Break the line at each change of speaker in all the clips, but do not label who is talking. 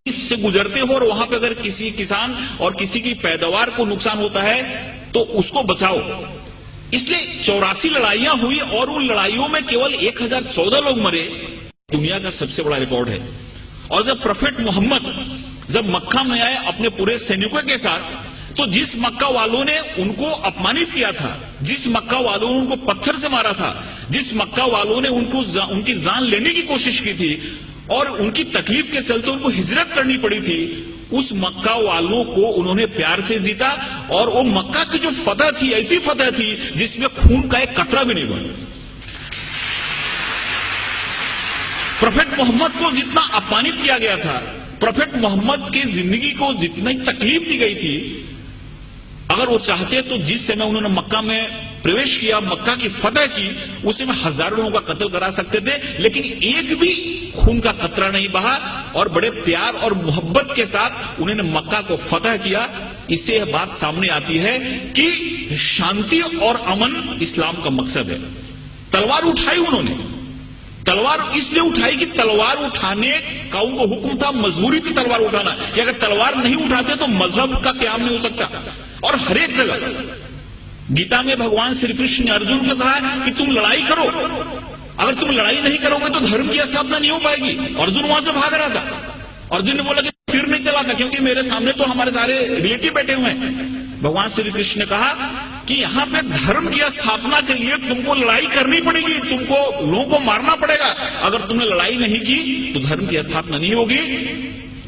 से गुजरते हो और वहां पे अगर किसी किसान और किसी की पैदावार को नुकसान होता है तो उसको बचाओ। इसलिए 84 लड़ाइयां हुई और उन लड़ाइयों में केवल 1014 लोग मरे, दुनिया का सबसे बड़ा रिकॉर्ड है। और जब प्रोफेट मोहम्मद जब मक्का में आए अपने पूरे सैनिकों के साथ, तो जिस मक्का वालों ने उनको अपमानित किया था, जिस मक्का वालों ने उनको पत्थर से मारा था, जिस मक्का वालों ने उनकी जान लेने की कोशिश की थी और उनकी तकलीफ के चलते उनको हिजरत करनी पड़ी थी, उस मक्का वालों को उन्होंने प्यार से जीता। और वो मक्का की जो फतह थी, ऐसी फतह थी जिसमें खून का एक कतरा भी नहीं बना। प्रोफेट मोहम्मद को जितना अपमानित किया गया था, प्रोफेट मोहम्मद की जिंदगी को जितनी तकलीफ दी गई थी, अगर वो चाहते तो जिस समय उन्होंने मक्का में प्रवेश किया, मक्का की फतह की, उस समय हजारों लोगों का कत्ल करा सकते थे, लेकिन एक भी खून का कतरा नहीं बहा और बड़े प्यार और मोहब्बत के साथ उन्होंने मक्का को फतह किया। इससे यह बात सामने आती है कि शांति और अमन इस्लाम का मकसद है। तलवार उठाई उन्होंने, तलवार इसलिए उठाई कि तलवार उठाने का उनको हुक्म था, मजबूरी थी तलवार उठाना, कि अगर तलवार नहीं उठाते तो मजहब का क्याम नहीं हो सकता। और हर एक जगह गीता में भगवान श्री कृष्ण ने अर्जुन को कहा कि तुम लड़ाई करो, अगर तुम लड़ाई नहीं करोगे तो धर्म की स्थापना नहीं हो पाएगी। अर्जुन वहां से भाग रहा था, अर्जुन ने बोला कि फिर नहीं चला था, क्योंकि मेरे सामने तो हमारे सारे रिलेटिव बैठे हुए हैं। भगवान श्री कृष्ण ने कहा कि यहां पे धर्म की स्थापना के लिए तुमको लड़ाई करनी पड़ेगी, तुमको लोगों को मारना पड़ेगा। अगर तुमने लड़ाई नहीं की तो धर्म की स्थापना नहीं होगी।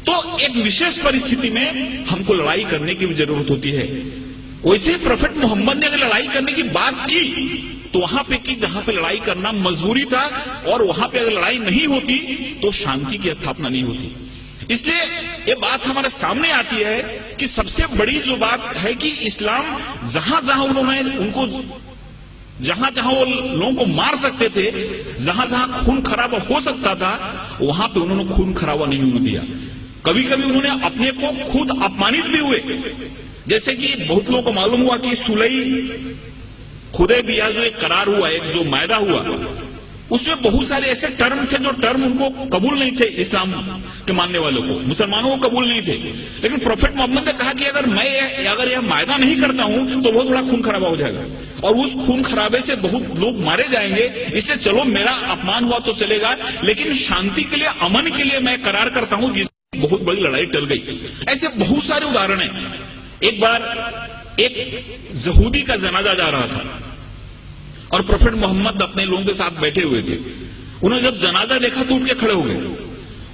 तो एक विशेष परिस्थिति में हमको लड़ाई करने की भी जरूरत होती है। वैसे प्रोफेट मोहम्मद ने अगर लड़ाई करने की बात की तो वहां पे की जहां पे लड़ाई करना मजबूरी था, और वहां पे अगर लड़ाई नहीं होती तो शांति की स्थापना नहीं होती। इसलिए ये बात हमारे सामने आती है कि सबसे बड़ी जो बात है कि इस्लाम जहां जहां उन्होंने उनको जहां जहां वो लोगों को मार सकते थे, जहां जहां खून खराबा हो सकता था, वहां पे उन्होंने खून खराबा नहीं होने दिया। कभी कभी उन्होंने अपने को खुद अपमानित भी हुए, जैसे कि बहुत लोगों को मालूम हुआ कि सुलई हुदैबिया जो एक करार हुआ, एक जो मायदा हुआ, उसमें बहुत सारे ऐसे टर्म थे जो टर्म उनको कबूल नहीं थे, इस्लाम के मानने वालों को, मुसलमानों को कबूल नहीं थे। लेकिन प्रोफेट मोहम्मद ने कहा कि अगर यह मायदा नहीं करता हूं तो बहुत बड़ा खून खराबा हो जाएगा और उस खून खराबे से बहुत लोग मारे जाएंगे। इसलिए चलो मेरा अपमान हुआ तो चलेगा, लेकिन शांति के लिए, अमन के लिए मैं करार करता हूं, जिससे बहुत बड़ी लड़ाई टल गई। ऐसे बहुत सारे उदाहरण हैं। एक बार एक यहूदी का जनाजा जा रहा था और प्रोफेट मोहम्मद अपने लोगों के साथ बैठे हुए थे। उन्होंने जब जनाजा देखा तो उठ के खड़े हो गए।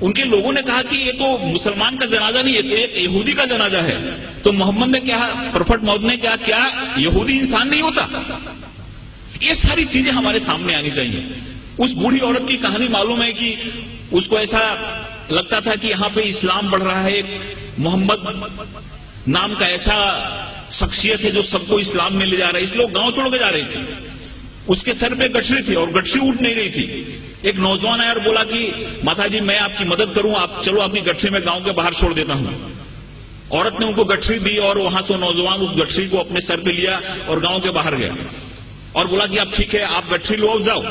उनके लोगों ने कहा कि ये तो मुसलमान का जनाजा नहीं है, तो एक यहूदी का जनाजा है। तो मोहम्मद ने क्या, प्रोफेट मोहम्मद ने क्या यहूदी इंसान नहीं होता? ये सारी चीजें हमारे सामने आनी चाहिए। उस बूढ़ी औरत की कहानी मालूम है कि उसको ऐसा लगता था कि यहाँ पे इस्लाम बढ़ रहा है, मोहम्मद नाम का ऐसा शख्सियत है जो सबको इस्लाम में ले जा रहा है, इसलिए वो गांव छोड़ के जा रही थी। उसके सर पे गठरी थी और गठरी उठ नहीं रही थी। एक नौजवान आया और बोला कि माता जी मैं आपकी मदद करूं, आप चलो अपनी गठरी में गांव के बाहर छोड़ देता हूं। औरत ने उनको गठरी दी और वहां से नौजवान उस गठरी को अपने सर पे लिया और गांव के बाहर गया और बोला कि आप ठीक है, आप गठरी लो जाओ।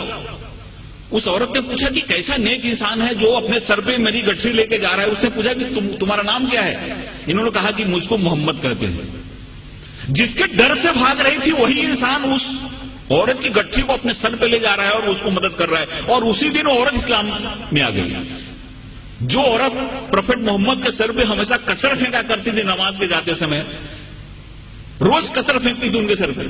उस औरत ने पूछा कि कैसा नेक इंसान है जो अपने सर पे मेरी गठरी लेके जा रहा है। उसने पूछा कि तुम्हारा नाम क्या है? इन्होंने कहा कि मुझको मोहम्मद कहते हैं। जिसके डर से भाग रही थी वही इंसान उस औरत की गठरी को अपने सर पे ले जा रहा है और उसको मदद कर रहा है, और उसी दिन औरत इस्लाम में आ गई। जो औरत प्रोफेट मोहम्मद के सर पे हमेशा कचरा फेंका करती थी नमाज के जाते समय, रोज कचरा फेंकती थी उनके सर पे।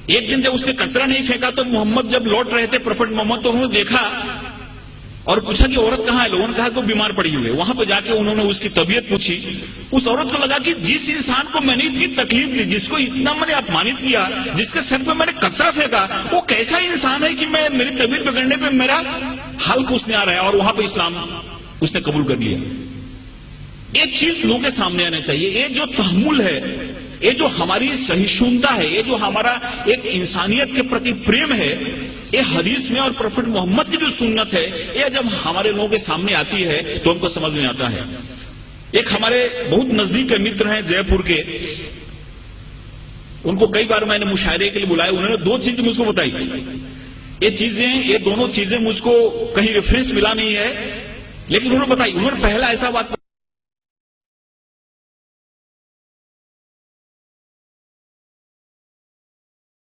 एक दिन जब उसने कचरा नहीं फेंका तो मोहम्मद जब लौट रहे थे, प्रोफेट मोहम्मद, तो उन्होंने देखा और पूछा कि औरत कहां है? लोगों ने कहा कि वो बीमार पड़ी हुई है। वहां पर जाके उन्होंने उसकी तबीयत पूछी। उस औरत को लगा कि जिस इंसान को मैंने इतनी तकलीफ दी, जिसको इतना मैंने अपमानित किया, जिसके सर पे मैंने कचरा फेंका, वो कैसा इंसान है कि मैं मेरी तबीयत बिगड़ने पे मेरा हाल पूछने आ रहा है। और वहां पर इस्लाम उसने कबूल कर लिया। एक चीज लोगों के सामने आना चाहिए, ये जो तहम्मुल है, ये जो हमारी सहिष्णुता है, ये जो हमारा एक इंसानियत के प्रति प्रेम है, ये हदीस में और प्रोफेट मोहम्मद की जो सुन्नत है, ये जब हमारे लोगों के सामने आती है तो हमको समझ में आता है। एक हमारे बहुत नजदीक के मित्र हैं जयपुर के, उनको कई बार मैंने मुशायरे के लिए बुलाया। उन्होंने दो चीज मुझको बताई। ये दोनों चीजें मुझको कहीं रेफरेंस मिला नहीं है, लेकिन उन्होंने बताई। उन्होंने पहला ऐसा बात